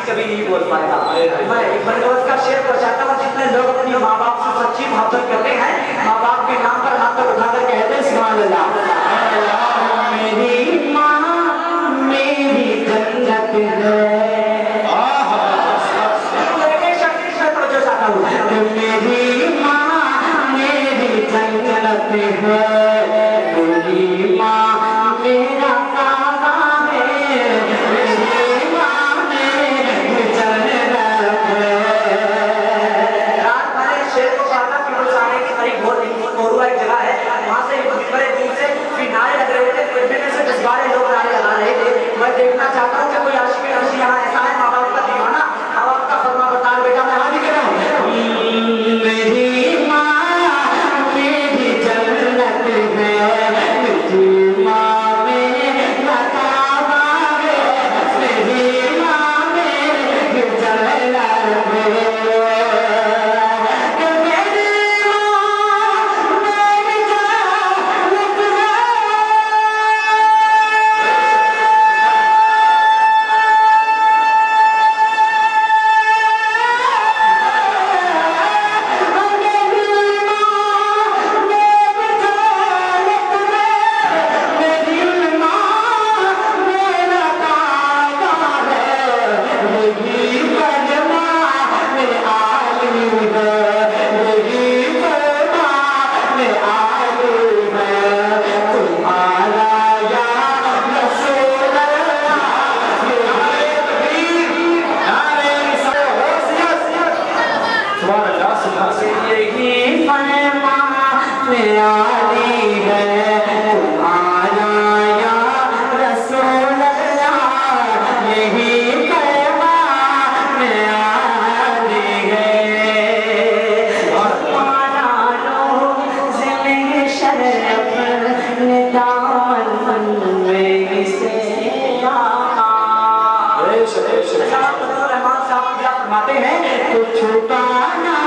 कभी नहीं बोल पाएगा। मैं एक बंदोबस्त का शेर पर चाहता हूँ, जितने लोग अपनी माँ बाप से सच्ची मोहब्बत करते हैं, माँ बाप के नाम पर हाथ उठाकर कहते हैं सुभान अल्लाह। मेरी माँ मेरी जन्नत है। जो चाहता हूँ मेरी माँ मेरी जन्नत है, मेरी माँ मेरा काबा है, मेरी माँ मेरी जन्नत है। रात मैंने शेर को कहा था कि वो सारे की तारीख कोरुआ एक जगह है, वहाँ से बड़े दूर से फिर नारे लग रहे थे, फिर में से 10-12 लोग नारे लगा रहे थे। मैं देखना चाहता हूँ कि कोई आशिक यहाँ ऐसा है माँ बाप का दीवाना, माँ बाप का फरमा बता बेटा मैं हाजिर कर रहा हूँ। मेरी माँ मेरी जन्नत है, मेरी माँ मेरा काबा है, मेरी माँ मेरी जन्नत है। छुपाना